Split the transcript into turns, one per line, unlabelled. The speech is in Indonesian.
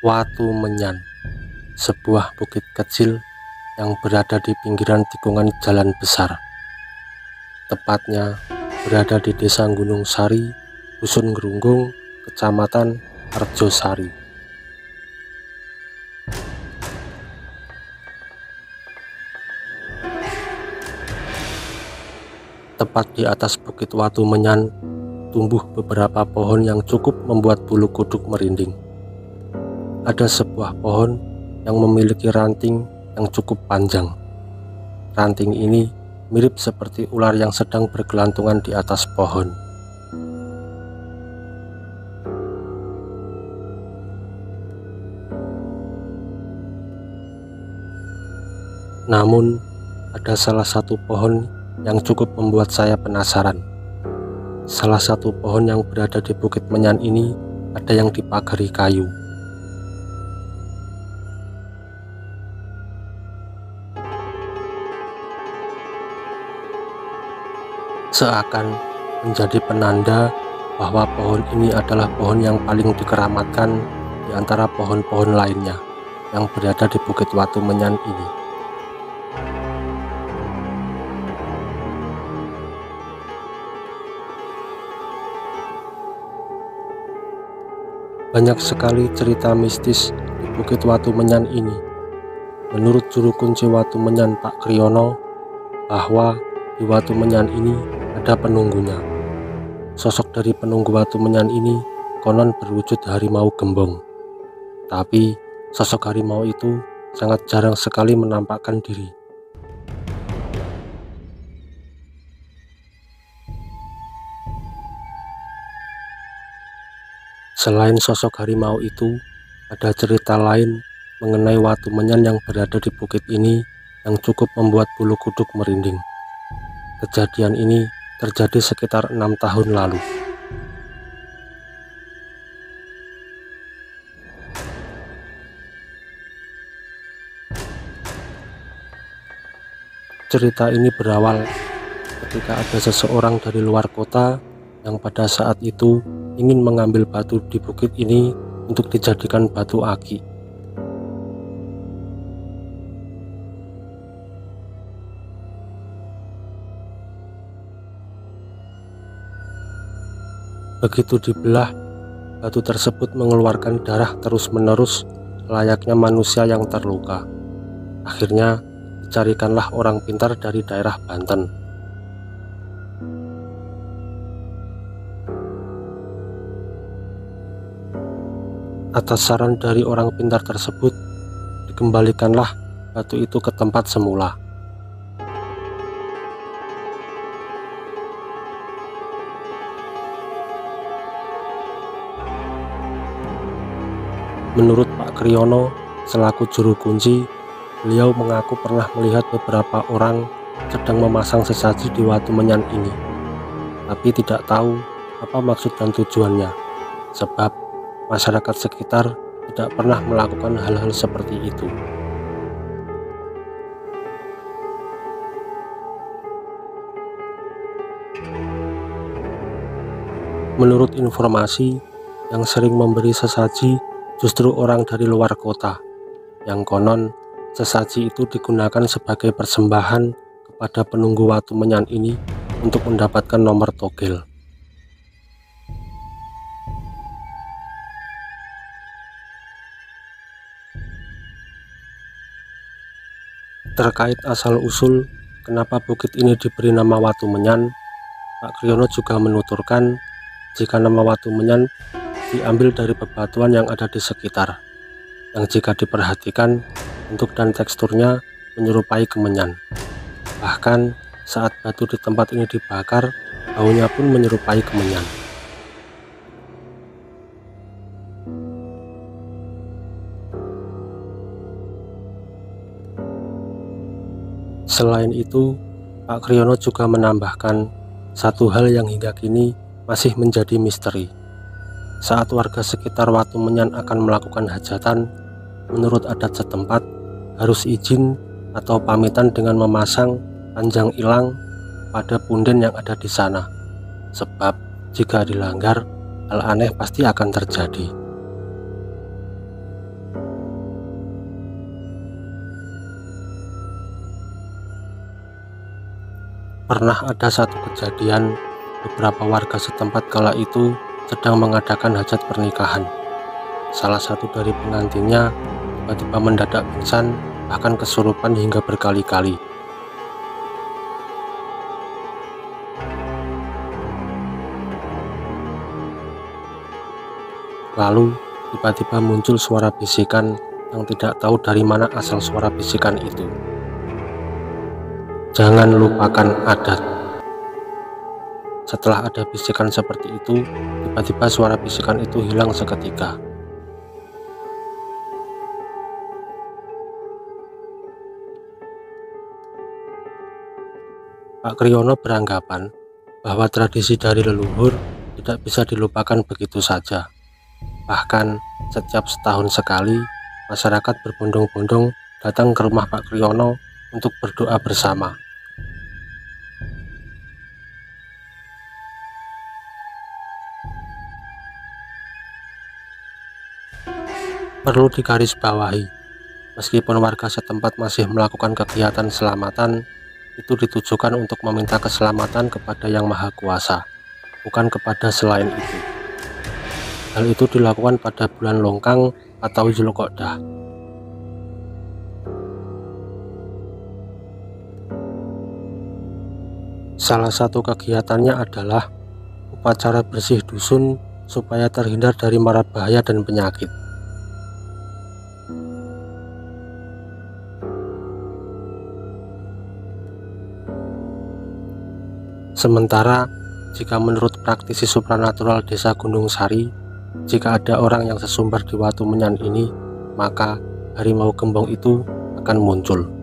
Watu Menyan, sebuah bukit kecil yang berada di pinggiran tikungan jalan besar. Tepatnya berada di Desa Gunung Sari, Dusun Grunggung, Kecamatan Arjosari. Tepat di atas bukit Watu Menyan, tumbuh beberapa pohon yang cukup membuat bulu kuduk merinding. Ada sebuah pohon yang memiliki ranting yang cukup panjang. Ranting ini mirip seperti ular yang sedang bergelantungan di atas pohon. Namun, ada salah satu pohon yang cukup membuat saya penasaran. Salah satu pohon yang berada di Bukit Menyan ini ada yang dipagari kayu. Seakan menjadi penanda bahwa pohon ini adalah pohon yang paling dikeramatkan di antara pohon-pohon lainnya yang berada di Bukit Watu Menyan ini. Banyak sekali cerita mistis di Bukit Watu Menyan ini. Menurut juru kunci Watu Menyan Pak Kriyono, bahwa di Watu Menyan ini ada penunggunya. Sosok dari penunggu Watu Menyan ini konon berwujud harimau gembong. Tapi sosok harimau itu sangat jarang sekali menampakkan diri. Selain sosok harimau itu, ada cerita lain mengenai Watu Menyan yang berada di bukit ini yang cukup membuat bulu kuduk merinding. Kejadian ini terjadi sekitar 6 tahun lalu. Cerita ini berawal ketika ada seseorang dari luar kota yang pada saat itu ingin mengambil batu di bukit ini untuk dijadikan batu aki. Begitu dibelah, batu tersebut mengeluarkan darah terus-menerus layaknya manusia yang terluka. Akhirnya dicarikanlah orang pintar dari daerah Banten. Atas saran dari orang pintar tersebut, dikembalikanlah batu itu ke tempat semula. Menurut Pak Kriyono, selaku juru kunci, beliau mengaku pernah melihat beberapa orang sedang memasang sesaji di Watu Menyan ini, tapi tidak tahu apa maksud dan tujuannya, sebab masyarakat sekitar tidak pernah melakukan hal-hal seperti itu. Menurut informasi, yang sering memberi sesaji justru orang dari luar kota, yang konon sesaji itu digunakan sebagai persembahan kepada penunggu Watu Menyan ini untuk mendapatkan nomor togel. Terkait asal-usul kenapa bukit ini diberi nama Watu Menyan, Pak Kriyono juga menuturkan jika nama Watu Menyan diambil dari bebatuan yang ada di sekitar, yang jika diperhatikan bentuk dan teksturnya menyerupai kemenyan. Bahkan saat batu di tempat ini dibakar, baunya pun menyerupai kemenyan. Selain itu, Pak Kriyono juga menambahkan satu hal yang hingga kini masih menjadi misteri. Saat warga sekitar Watu Menyan akan melakukan hajatan, menurut adat setempat harus izin atau pamitan dengan memasang panjang ilang pada punden yang ada di sana, sebab jika dilanggar, hal aneh pasti akan terjadi. Pernah ada satu kejadian, beberapa warga setempat kala itu sedang mengadakan hajat pernikahan. Salah satu dari pengantinnya tiba-tiba mendadak pingsan, bahkan kesurupan hingga berkali-kali. Lalu tiba-tiba muncul suara bisikan yang tidak tahu dari mana asal suara bisikan itu. Jangan lupakan adat. Setelah ada bisikan seperti itu, tiba-tiba suara bisikan itu hilang seketika. Pak Kriyono beranggapan bahwa tradisi dari leluhur tidak bisa dilupakan begitu saja. Bahkan setiap setahun sekali, masyarakat berbondong-bondong datang ke rumah Pak Kriyono untuk berdoa bersama. Perlu digarisbawahi, meskipun warga setempat masih melakukan kegiatan selamatan, itu ditujukan untuk meminta keselamatan kepada Yang Maha Kuasa, bukan kepada selain itu. Hal itu dilakukan pada bulan Longkang atau Zulqa'dah. Salah satu kegiatannya adalah upacara bersih dusun supaya terhindar dari mara bahaya dan penyakit. Sementara, jika menurut praktisi supranatural Desa Gunung Sari, jika ada orang yang sesumbar di Watu Menyan ini, maka harimau gembong itu akan muncul.